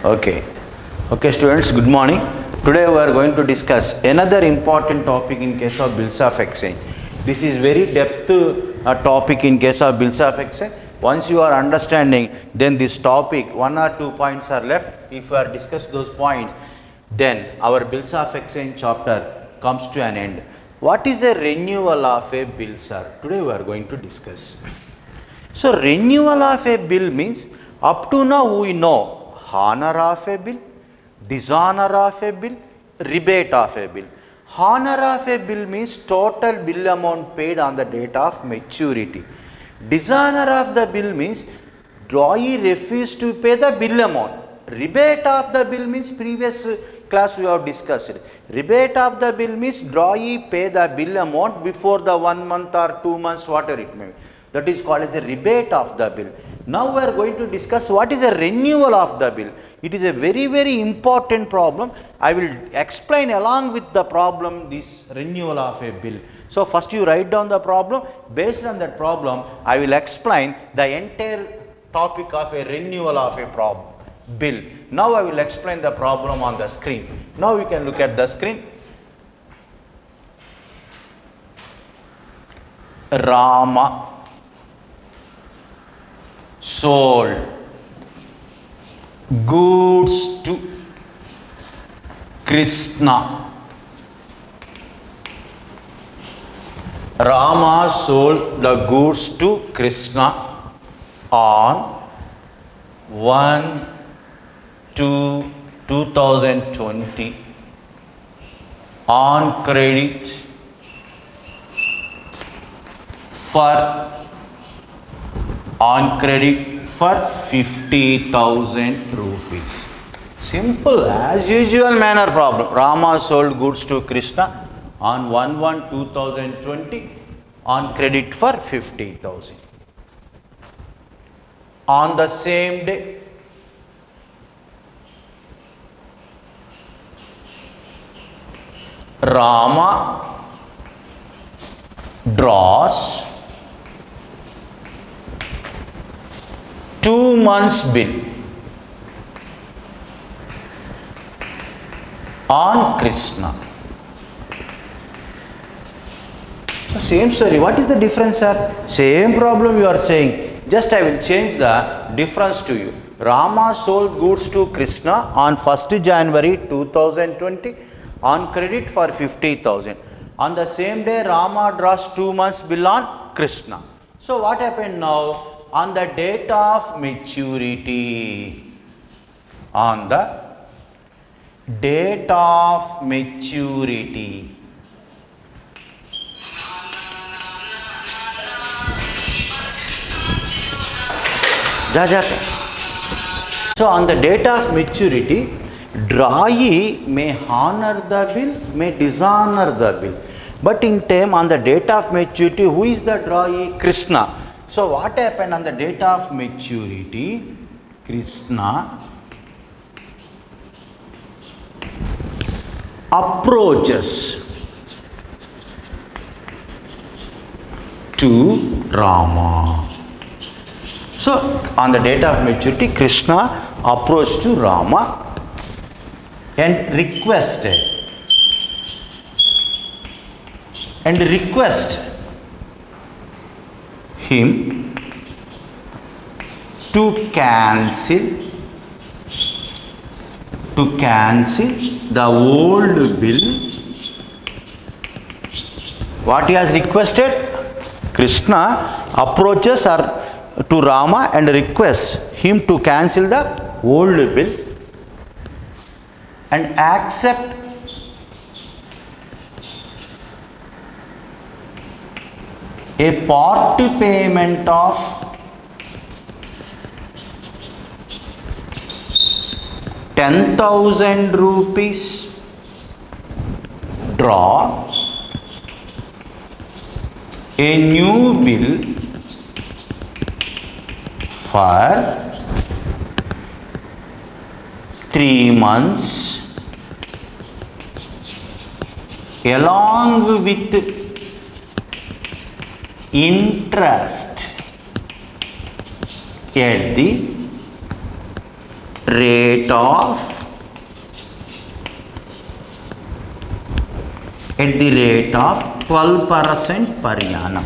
Okay. Okay, students, good morning. Today we are going to discuss another important topic in case of bills of exchange. This is very depth topic in case of bills of exchange. Once you are understanding, then this topic, 1 or 2 points are left. If you are discuss those points, then our bills of exchange chapter comes to an end. What is a renewal of a bill, sir? Today we are going to discuss. So renewal of a bill means up to now we know honor of a bill, dishonor of a bill, rebate of a bill. Honor of a bill means total bill amount paid on the date of maturity. Dishonor of the bill means drawee refused to pay the bill amount. Rebate of the bill means previous class we have discussed. Rebate of the bill means drawee pay the bill amount before the 1 month or 2 months, whatever it may be. That is called as a rebate of the bill. Now we are going to discuss what is a renewal of the bill. It is a very important problem. I will explain along with the problem this renewal of a bill. So first you write down the problem. Based on that problem, I will explain the entire topic of a renewal of a bill. Now I will explain the problem on the screen. Now we can look at the screen. Rama sold goods to Krishna. Rama sold the goods to Krishna on 1/2/2020 on credit for 50,000 rupees. Simple as usual manner problem. Rama sold goods to Krishna on 1/1/2020 on credit for 50,000. On the same day, Rama draws 2 months bill on Krishna. So same story. What is the difference, sir? Same problem you are saying. Just I will change the difference to you. Rama sold goods to Krishna on 1st January 2020 on credit for 50,000. On the same day, Rama draws 2 months bill on Krishna. So what happened now? On the date of maturity, on the date of maturity, so on the date of maturity, drawee may honor the bill, may dishonor the bill. But in time on the date of maturity, who is the drawee? Krishna. So what happened on the date of maturity? Krishna approaches to Rama. So on the date of maturity, Krishna approached to Rama and request him to cancel the old bill. What he has requested? Krishna approaches to Rama and requests him to cancel the old bill and accept a part payment of 10,000 rupees, draw a new bill for 3 months along with interest at the rate of at the rate of 12% per annum.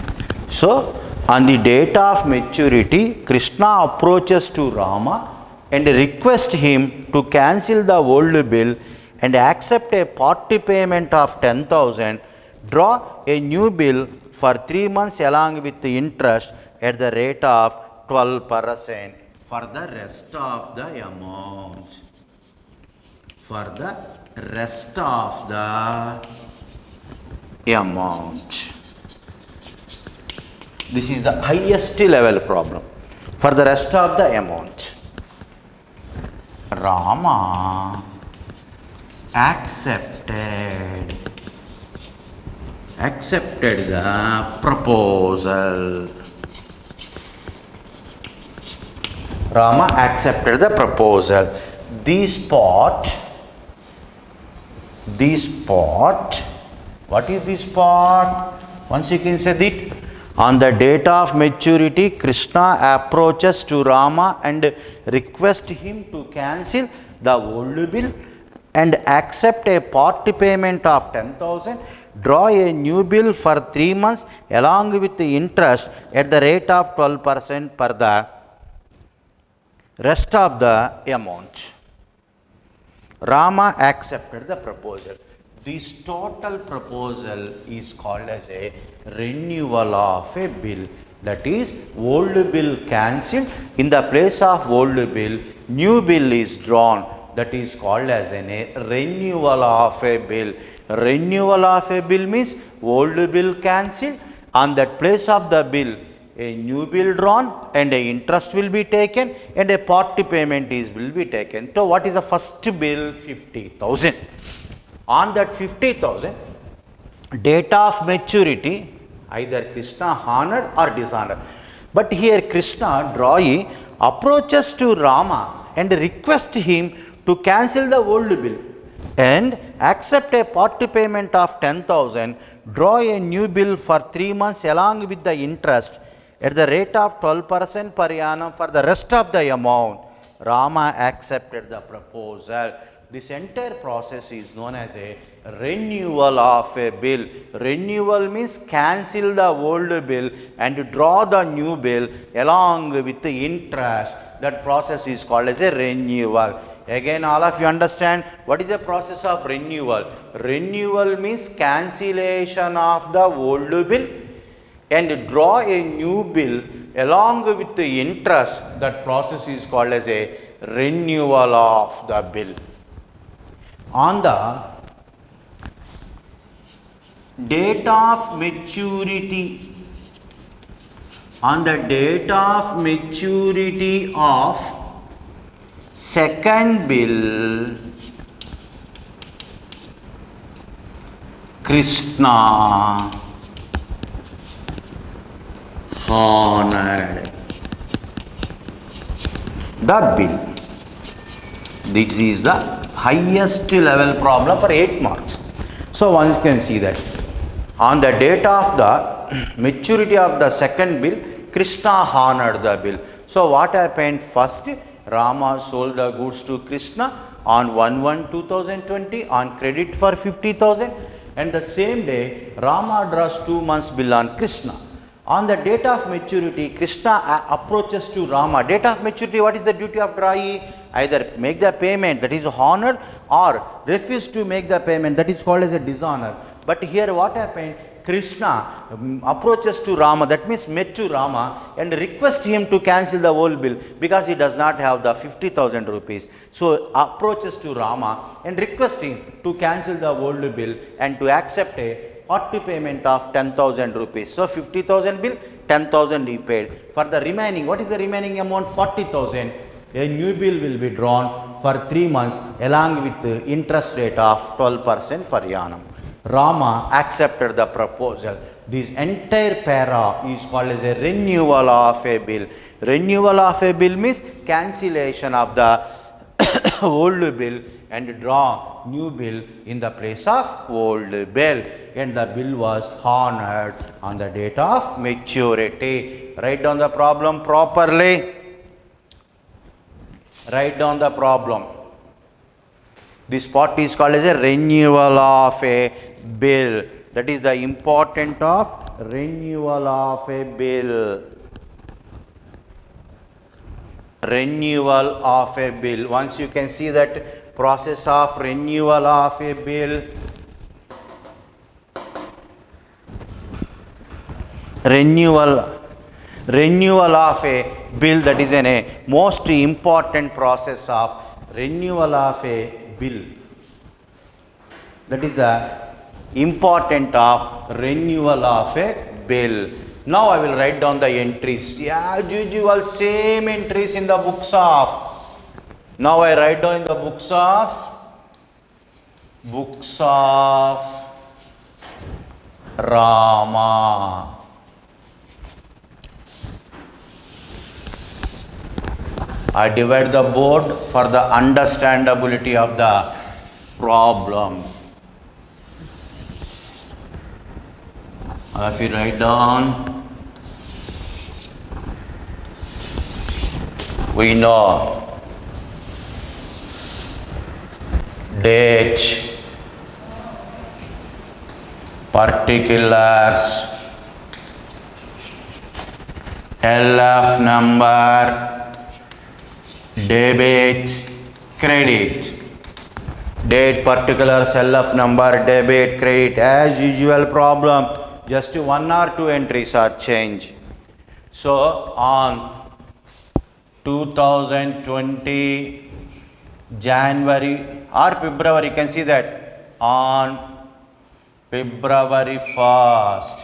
So on the date of maturity, Krishna approaches to Rama and requests him to cancel the old bill and accept a party payment of 10,000, draw a new bill for 3 months along with the interest at the rate of 12% for the rest of the amount. For the rest of the amount. This is the highest level problem. For the rest of the amount, Rama accepted the proposal. Rama accepted the proposal. This part, what is this part? Once you can say that, on the date of maturity, Krishna approaches to Rama and requests him to cancel the old bill and accept a part payment of 10,000, draw a new bill for 3 months along with the interest at the rate of 12% per the rest of the amount. Rama accepted the proposal. This total proposal is called as a renewal of a bill. That is, old bill cancelled, in the place of old bill, new bill is drawn. That is called as a renewal of a bill. Renewal of a bill means old bill cancelled, on that place of the bill a new bill drawn and a interest will be taken and a party payment will be taken. So what is the first bill? 50,000. On that 50,000, date of maturity, either Krishna honored or dishonored. But here Krishna, drawee, approaches to Rama and requests him to cancel the old bill and accept a party payment of 10,000, draw a new bill for 3 months along with the interest at the rate of 12% per annum for the rest of the amount. Rama accepted the proposal. This entire process is known as a renewal of a bill. Renewal means cancel the old bill and draw the new bill along with the interest. That process is called as a renewal. Again, all of you understand what is the process of renewal? Renewal means cancellation of the old bill and draw a new bill along with the interest. That process is called as a renewal of the bill. On the date of maturity, of second bill, Krishna honored the bill. This is the highest level problem for 8 marks. So one can see that on the date of the maturity of the second bill, Krishna honored the bill. So what happened? First, Rama sold the goods to Krishna on 1/1/2020 on credit for 50,000, and the same day Rama draws 2 months bill on Krishna. On the date of maturity, Krishna approaches to Rama. Date of maturity, what is the duty of drawee? Either make the payment, that is honored, or refuse to make the payment, that is called as a dishonor. But here what happened? Krishna approaches to Rama, that means met to Rama, and requests him to cancel the old bill because he does not have the 50,000 rupees. So approaches to Rama and requests him to cancel the old bill and to accept a party payment of 10,000 rupees. So 50,000 bill, 10,000 he paid. For the remaining, what is the remaining amount? 40,000. A new bill will be drawn for 3 months along with the interest rate of 12% per annum. Rama accepted the proposal. This entire para is called as a renewal of a bill. Renewal of a bill means cancellation of the old bill and draw new bill in the place of old bill, and the bill was honored on the date of maturity. Write down the problem properly. Write down the problem. This part is called as a renewal of a bill. That is the importance of renewal of a bill. Renewal of a bill. Once you can see that process of renewal of a bill, renewal of a bill, that is a most important process of renewal of a bill. That is a important of renewal of a bill. Now I will write down the entries. As usual, same entries in the books of. Now I write down in the books of Rama. I divide the board for the understandability of the problem. If you write down, we know date, particulars, LF number, debit, credit. Date, particulars, LF number, debit, credit. As usual problem, just 1 or 2 entries are changed. So on 2020 January or February, you can see that on February 1st,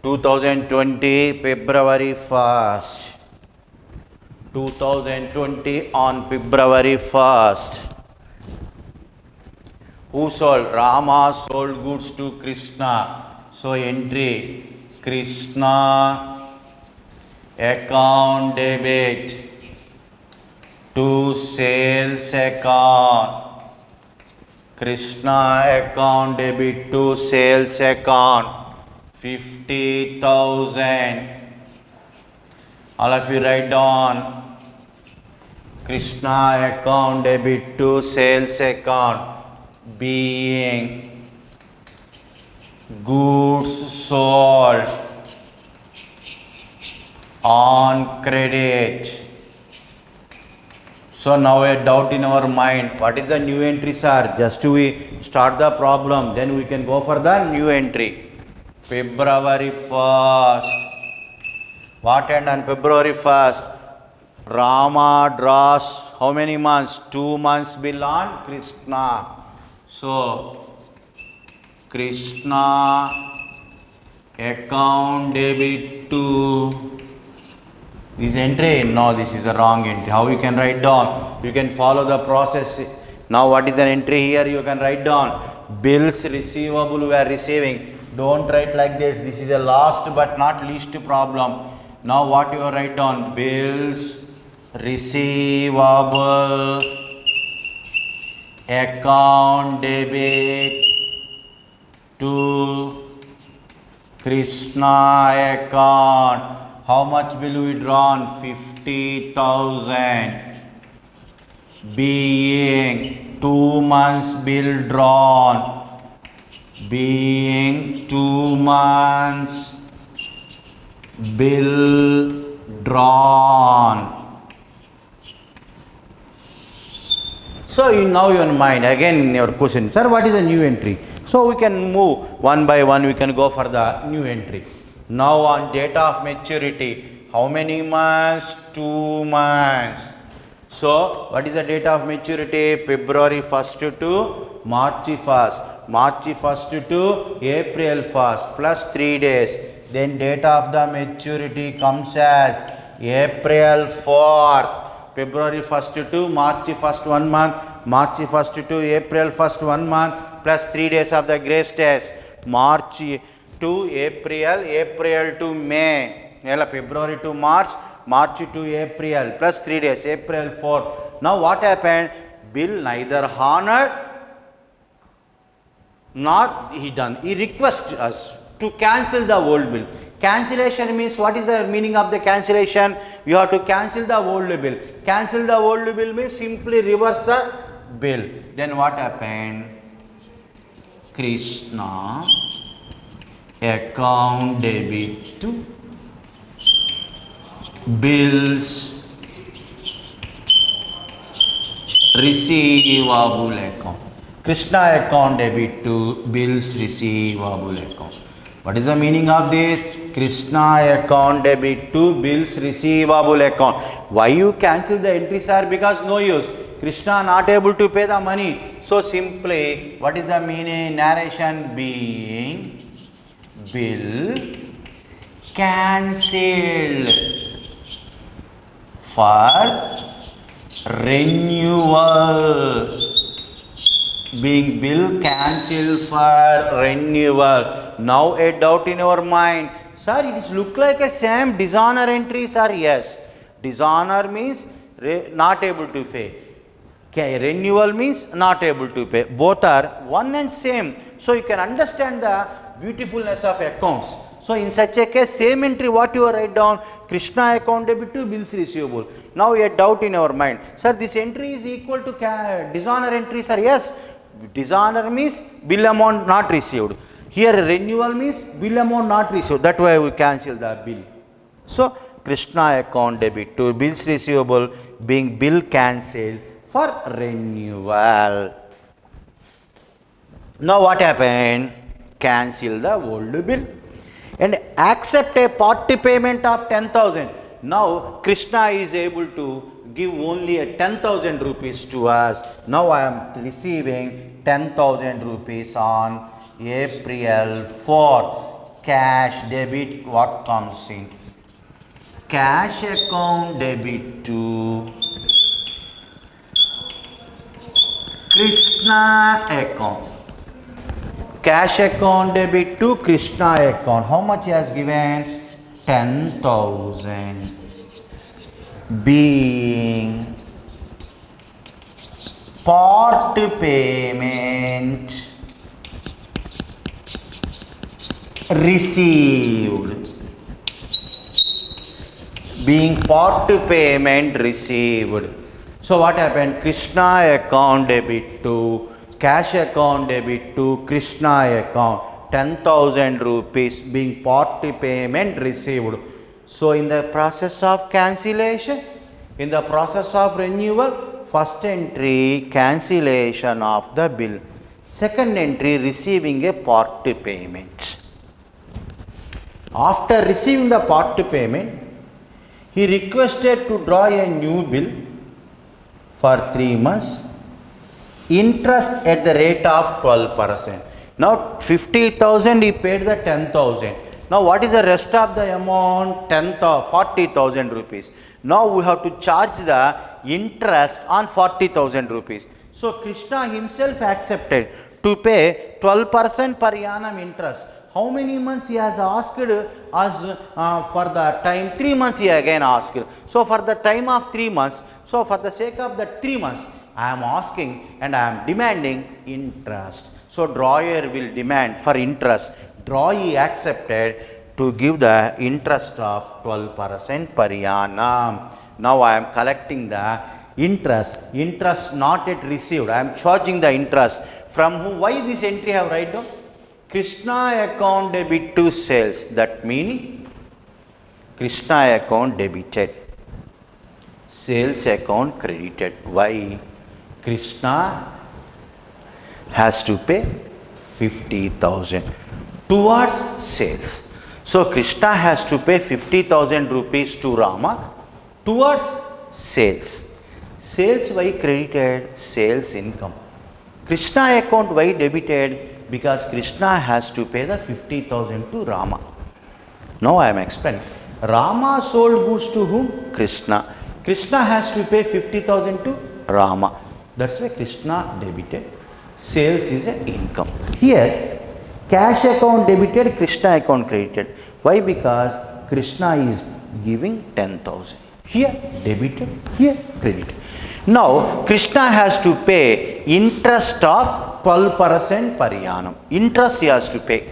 2020 February 1st, 2020 on February 1st. Who sold? Rama sold goods to Krishna. So entry, Krishna account debit to sales account. Krishna account debit to sales account 50,000. All of you write down Krishna account debit to sales account being goods sold on credit. So now a doubt in our mind, what is the new entries are? Just we start the problem, then we can go for the new entry. February 1st. What happened on February 1st? Rama draws how many months? 2 months bill on Krishna. So Krishna account debit to this entry. No, this is a wrong entry. How you can write down? You can follow the process. Now what is an entry here? You can write down bills receivable we are receiving. Don't write like this. This is a last but not least problem. Now what you write down? Bills receivable account debit to Krishna account. How much bill we drawn? 50,000. Being 2 months bill drawn. Being 2 months bill drawn. So now your mind again in your question, sir, what is a new entry? So we can move one by one, we can go for the new entry. Now on date of maturity, how many months? 2 months. So what is the date of maturity? February 1st to March 1st. March 1st to April 1st plus 3 days. Then date of the maturity comes as April 4th. February 1st to March 1st 1 month. March 1st to April 1st 1 month plus 3 days of the grace days. March to April, April to May. February to March, March to April plus 3 days, April 4. Now what happened? Bill neither honored nor he done. He requested us to cancel the old bill. Cancellation means, what is the meaning of the cancellation? You have to cancel the old bill. Cancel the old bill means simply reverse the bill. Then what happened? Krishna account debit to bills receivable account. Krishna account debit to bills receivable account. What is the meaning of this? Krishna account debit to bills receivable account. Why you cancel the entry, sir? Because no use. Krishna not able to pay the money. So simply, what is the meaning? Narration being bill cancelled for renewal. Being bill cancelled for renewal. Now a doubt in your mind. Sir, it is look like a same dishonor entry, sir. Yes. Dishonor means not able to pay. Okay, renewal means not able to pay. Both are one and same. So you can understand the beautifulness of accounts. So in such a case, same entry what you write down, Krishna account debit to bills receivable. Now a doubt in your mind. Sir, this entry is equal to dishonor entry, sir. Yes. Dishonor means bill amount not received. Here renewal means bill amount not received. That's why we cancel the bill. So Krishna account debit to bills receivable being bill cancelled for renewal. Now what happened? Cancel the old bill and accept a party payment of 10,000. Now Krishna is able to give only a 10,000 rupees to us. Now I am receiving 10,000 rupees on April 4. Cash debit, what comes in? Cash account debit to Krishna account. Cash account debit to Krishna account. How much he has given? 10,000. Being part payment received. Being part payment received. So what happened? Krishna account debit to cash account debit to Krishna account. 10,000 rupees being part payment received. So in the process of cancellation, in the process of renewal, first entry cancellation of the bill, second entry receiving a part payment. After receiving the part payment, he requested to draw a new bill for 3 months, interest at the rate of 12%. Now 50,000 he paid the 10,000. Now what is the rest of the amount? 40,000 rupees. Now we have to charge the interest on 40,000 rupees. So Krishna himself accepted to pay 12% per annum interest. How many months he has asked us for the time? 3 months he again asked. So for the time of 3 months, so for the sake of the 3 months, I am asking and I am demanding interest. So drawer will demand for interest. Drawee accepted to give the interest of 12% per annum. Now I am collecting the interest. Interest not yet received. I am charging the interest. From whom? Why this entry have write down? Krishna account debit to sales. That meaning Krishna account debited. Sales account credited. Why? Krishna has to pay 50,000 towards sales. So Krishna has to pay 50,000 rupees to Rama towards sales. Sales why credited? Sales income. Krishna account why debited? Because Krishna has to pay the 50,000 to Rama. Now I am explaining. Rama sold goods to whom? Krishna. Krishna has to pay 50,000 to Rama. That's why Krishna debited. Sales is an income. Here, cash account debited, Krishna account credited. Why? Because Krishna is giving 10,000. Here debited, here credited. Now, Krishna has to pay interest of 12% per annum. Interest he has to pay.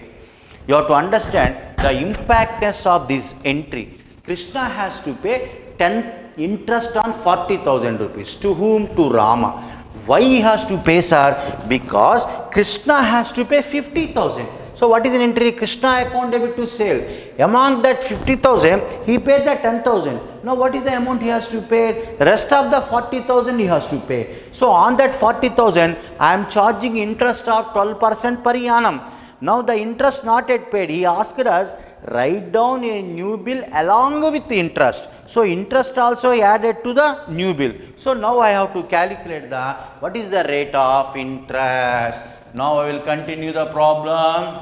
You have to understand the impactness of this entry. Krishna has to pay 10 interest on 40,000 rupees. To whom? To Rama. Why he has to pay, sir? Because Krishna has to pay 50,000. So what is an entry? Krishna account debit to sale. Among that 50,000, he paid the 10,000. Now what is the amount he has to pay? Rest of the 40,000 he has to pay. So on that 40,000, I am charging interest of 12% per annum. Now the interest not yet paid. He asked us, write down a new bill along with the interest. So interest also added to the new bill. So now I have to calculate the what is the rate of interest. Now I will continue the problem.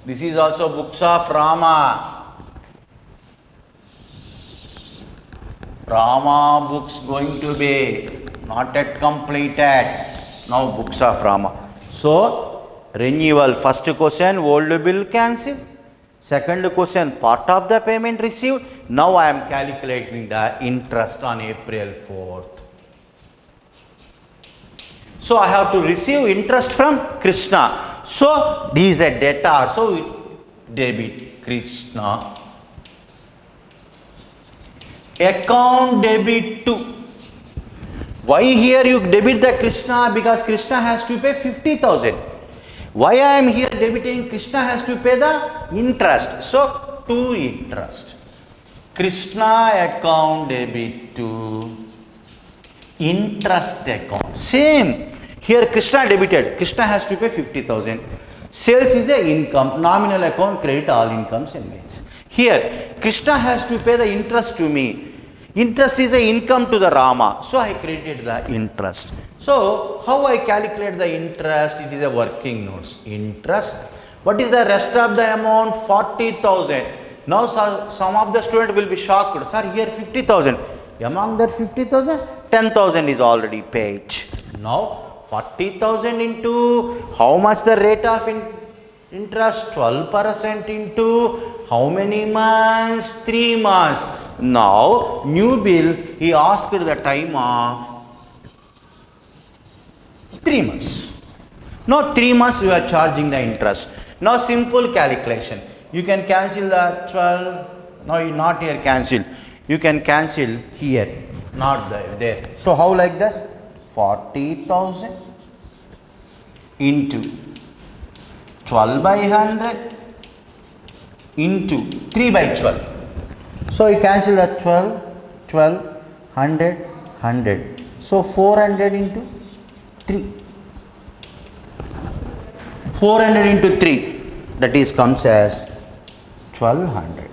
This is also books of Rama. Rama books going to be not yet completed. Now books of Rama. So renewal, first question, old bill cancel. Second question, part of the payment received. Now I am calculating the interest on April 4th. So I have to receive interest from Krishna. So this is a debtor. So debit Krishna. Account debit to. Why here you debit the Krishna? Because Krishna has to pay 50,000. Why I am here debiting? Krishna has to pay the interest. So to interest. Krishna account debit to interest account. Same. Here Krishna debited. Krishna has to pay 50,000. Sales is a income. Nominal account credit all incomes and gains. Here Krishna has to pay the interest to me. Interest is a income to the Rama. So I credited the interest. So how I calculate the interest? It is a working notes. Interest. What is the rest of the amount? 40,000. Now some of the student will be shocked. Sir, here 50,000. Among that 50,000, 10,000 is already paid. Now 40,000 into how much the rate of interest? 12% into how many months? 3 months. Now new bill, he asked the time of 3 months. Now 3 months we are charging the interest. Now simple calculation. You can cancel the 12. No, you not here cancel. You can cancel here, not there. So how like this? 40,000 into 12 by 100 into 3 by 12. So you cancel that 12, 100, 100. So 400 into 3. 400 into 3. That is comes as 1200.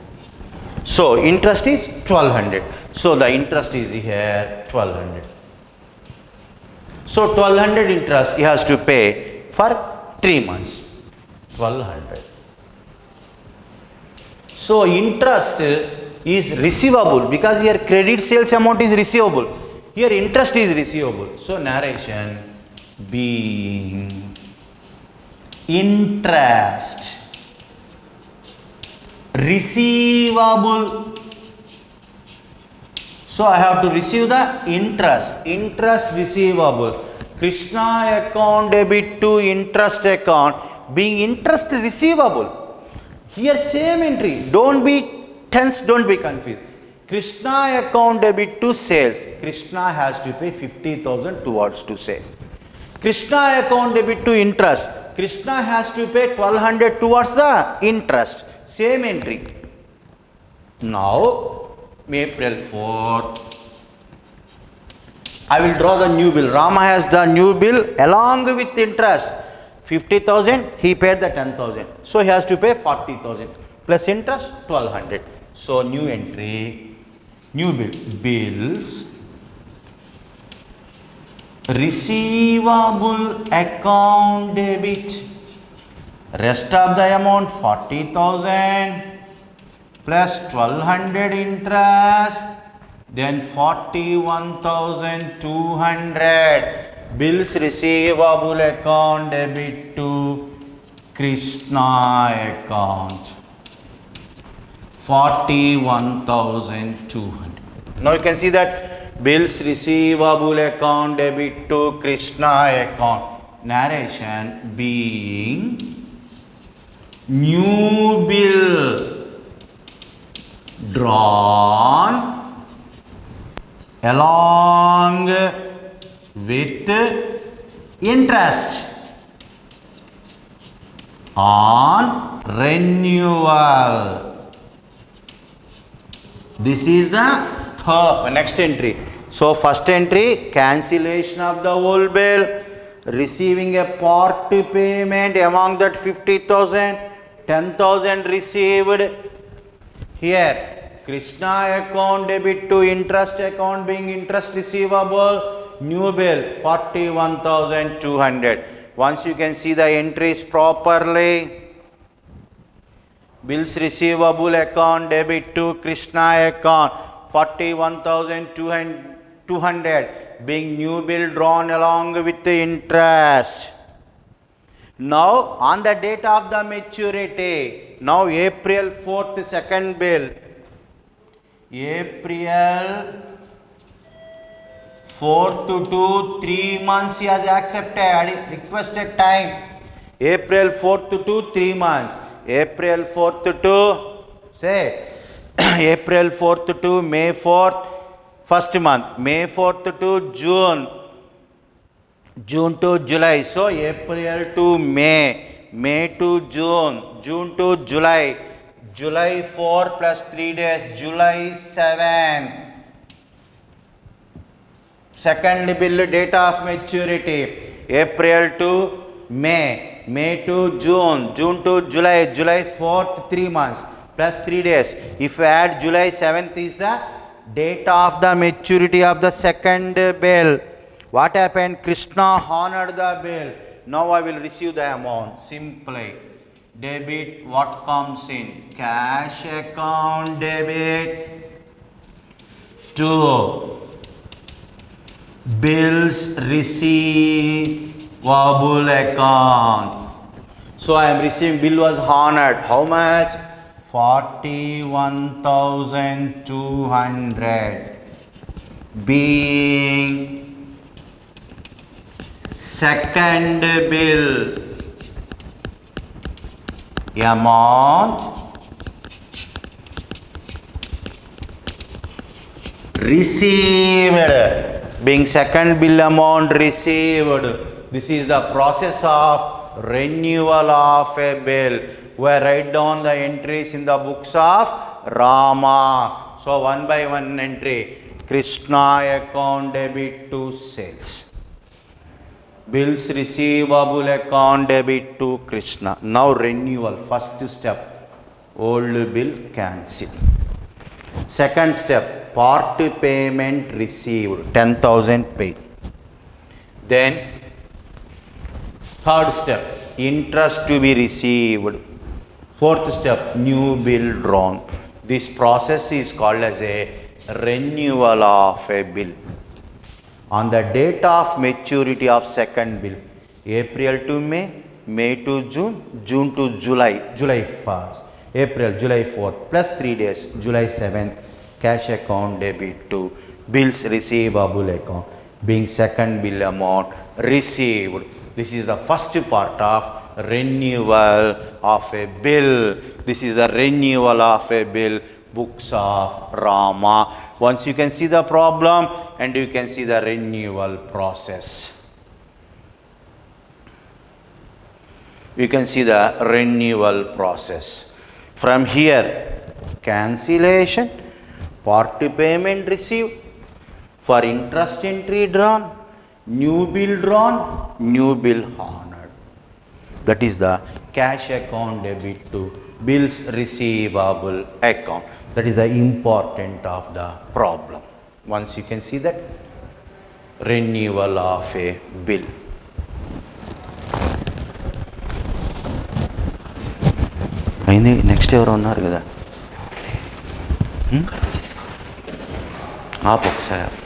So interest is 1200. So the interest is here 1200. So 1200 interest he has to pay for 3 months. 1200. So interest is receivable because here credit sales amount is receivable. Here interest is receivable. So narration being interest receivable. So I have to receive the interest receivable. Krishna account debit to interest account being interest receivable. Here same entry. Don't be tense, don't be confused. Krishna account debit to sales. Krishna has to pay 50,000 towards to sale. Krishna account debit to interest. Krishna has to pay 1200 towards the interest. Same entry. Now April 4th, I will draw the new bill. Rama has the new bill along with interest. 50,000, he paid the 10,000. So he has to pay 40,000 plus interest 1200. So new entry, new bill, bills, receivable account debit. Rest of the amount 40,000 plus 1200 interest, then 41,200 bills receivable account debit to Krishna account 41,200. Now you can see that bills receivable account debit to Krishna account. Narration being new bill drawn along with interest on renewal. This is the next entry. So first entry, cancellation of the old bill, receiving a part payment among that 50,000, 10,000 received. Here, Krishna account debit to interest account being interest receivable, new bill 41,200. Once you can see the entries properly, bills receivable account debit to Krishna account 41,200 being new bill drawn along with the interest. Now on the date of the maturity, now April 4th second bill, April 4th to 3 months he has accepted requested time, April 4th to 3 months, April 4th to say April 4th to May 4th first month, May 4th to June, June to July. So April to May, May to June, June to July, July 4 plus 3 days, July 7. Second bill date of maturity, April to May, May to June, June to July, July 4th 3 months plus 3 days. If you add July 7th is the date of the maturity of the second bill. What happened? Krishna honored the bill. Now I will receive the amount. Simply debit what comes in? Cash account debit to bills receivable account. So I am receiving, bill was honored. How much? 41,200 being second bill amount received, being second bill amount received. This is the process of renewal of a bill. We write down the entries in the books of Rama. So one by one entry. Krishna account debit to sales, bills receivable account debit to Krishna. Now renewal, first step, old bill cancel. Second step, part payment received, 10,000 paid. Then third step, interest to be received. Fourth step, new bill drawn. This process is called as a renewal of a bill. On the date of maturity of second bill, April to May, May to June, June to July, July 1st, April, July 4th, plus 3 days, July 7th, cash account debit to bills receivable account, being second bill amount received. This is the first part of renewal of a bill. This is the renewal of a bill, books of Rama. Once you can see the problem and you can see the renewal process. You can see the renewal process. From here, cancellation, part payment received, for interest entry drawn, new bill drawn, new bill honored. That is the cash account debit to bills receivable account. That is the important of the problem. Once you can see that, renewal of a bill. అయింది next ఎవరు ఉన్నారు కదా ఆపు ఒకసారి.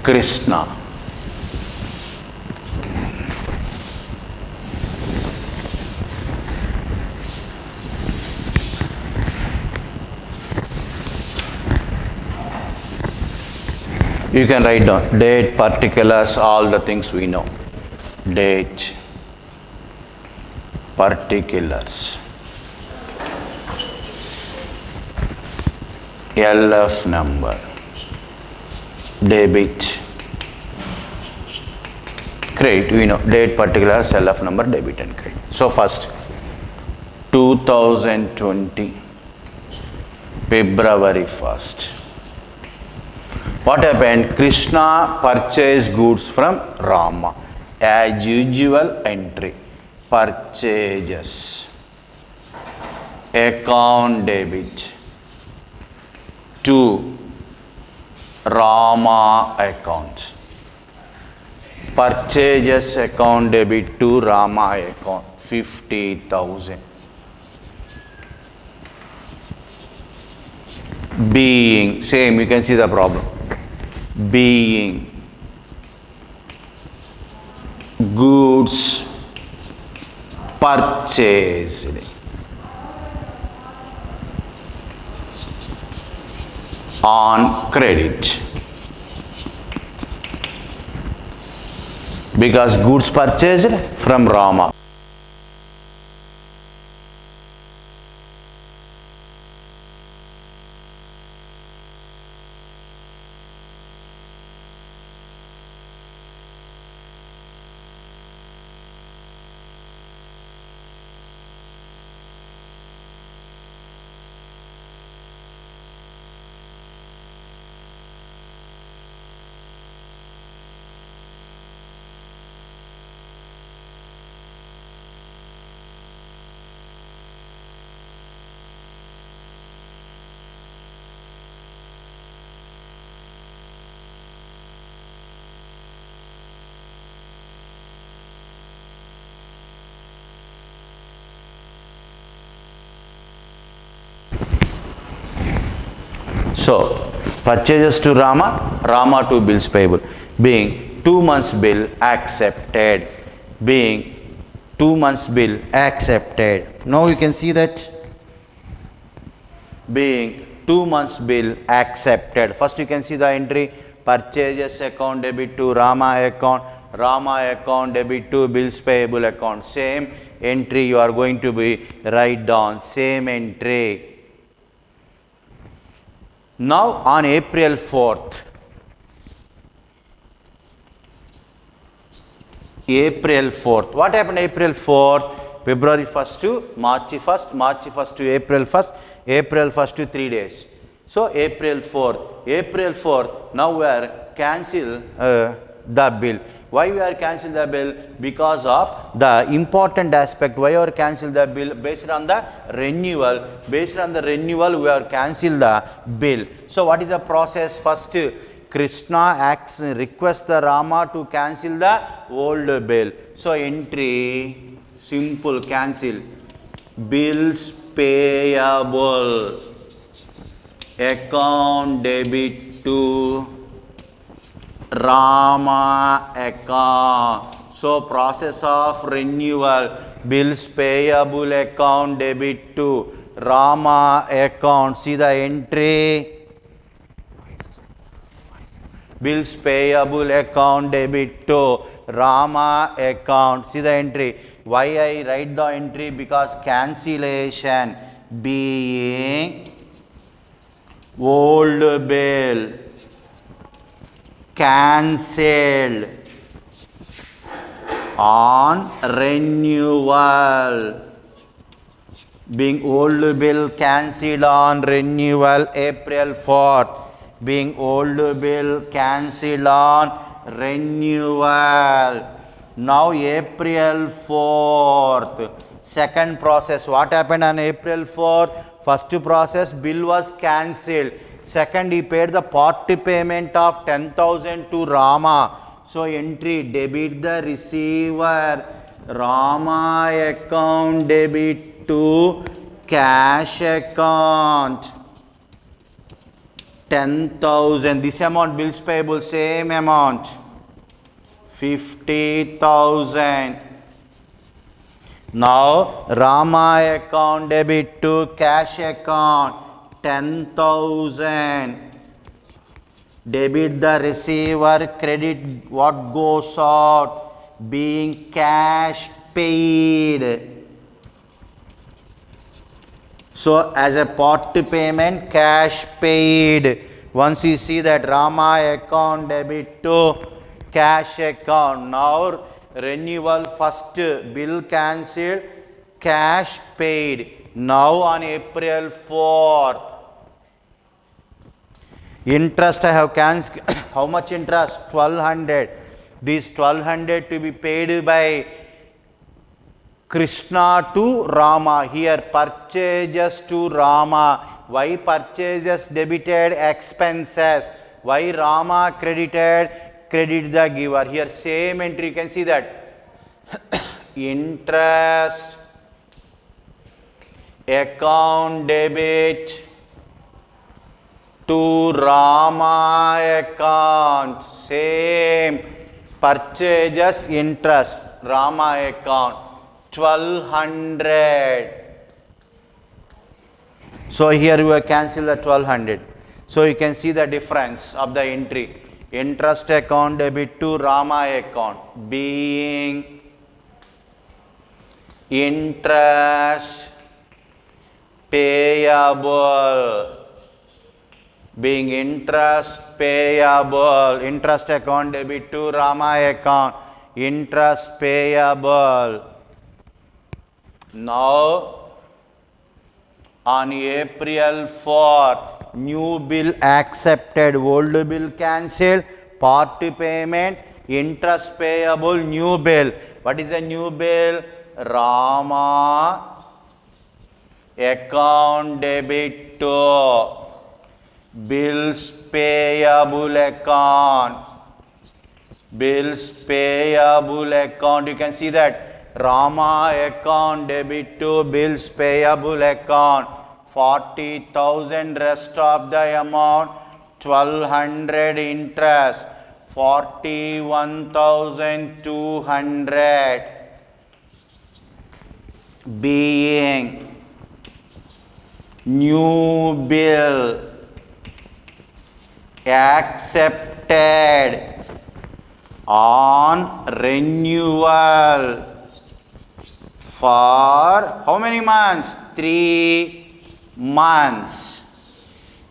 Krishna. You can write down date, particulars, all the things we know. Date, particulars, LF number, debit, credit. We know date, particulars, LF number, debit and credit. So first, 2020, February 1st. What happened? Krishna purchased goods from Rama. As usual entry. Purchases. Account debit to Rama account. Purchases account debit to Rama account. 50,000. Being, same, you can see the problem. Being goods purchased on credit, because goods purchased from Rama. So, purchases to Rama, Rama to bills payable, being 2 months bill accepted, being 2 months bill accepted. Now you can see that being 2 months bill accepted. First you can see the entry, purchases account debit to Rama account debit to bills payable account. Same entry you are going to be write down, same entry. Now on April 4th, what happened April 4th? February 1st to March 1st, March 1st to April 1st, April 1st to 3 days. So April 4th, now we are cancel the bill. Why we are cancel the bill? Because of the important aspect. Why we are cancel the bill? Based on the renewal. Based on the renewal, we are cancel the bill. So what is the process? First, Krishna requests the Rama to cancel the old bill. So entry, simple, cancel. Bills payable. Account debit to Rama account. So process of renewal, bills payable account debit to Rama account. See the entry, bills payable account debit to Rama account. See the entry. Why I write the entry? Because cancellation being old bill cancelled on renewal, being old bill cancelled on renewal April 4th, being old bill cancelled on renewal. Now April 4th, second process. What happened on April 4th? First process, bill was cancelled. Second, he paid the part payment of 10,000 to Rama. So entry, debit the receiver, Rama account debit to cash account. 10,000. This amount bills payable, same amount, 50,000. Now Rama account debit to cash account, 10,000. Debit the receiver, credit what goes out, being cash paid. So as a part payment, cash paid. Once you see that Rama account debit to cash account, now renewal first bill cancelled, cash paid. Now on April 4th, interest I have cancelled. How much interest? 1200. This 1200 to be paid by Krishna to Rama. Here purchases to Rama. Why purchases debited expenses? Why Rama credited? Credit the giver. Here same entry, you can see that interest account debit to Rama account, same purchases interest, Rama account, 1200. So here you have cancelled the 1200. So you can see the difference of the entry. Interest account debit to Rama account, being interest payable, being interest payable, interest account debit to Rama account, interest payable. Now on April 4th, new bill accepted, old bill cancelled, part payment, interest payable, new bill. What is a new bill? Rama account debit to bills payable account, bills payable account. You can see that Rama account debit to bills payable account, 40,000, rest of the amount 1200 interest, 41,200 being new bill accepted on renewal for how many months? 3 months.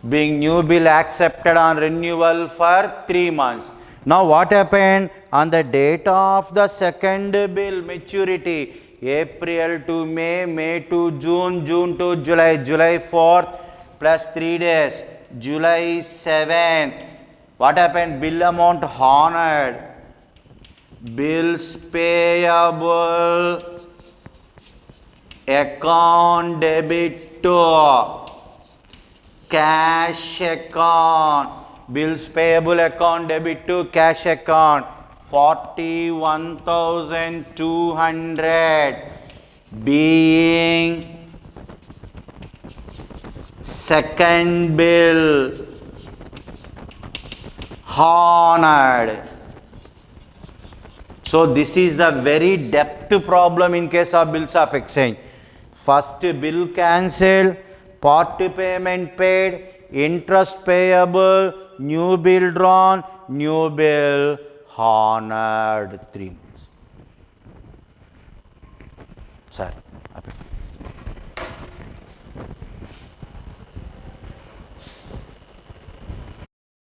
Being new bill accepted on renewal for 3 months. Now what happened on the date of the second bill maturity? April to May, May to June, June to July, July 4th plus 3 days, July 7th. What happened? Bill amount honored. Bills payable account debit to cash account, bills payable account debit to cash account, 41,200 being second bill honored. So this is the very depth problem in case of bills of exchange. First bill cancelled, part payment paid, interest payable, new bill drawn, new bill honored 3 months. Sir,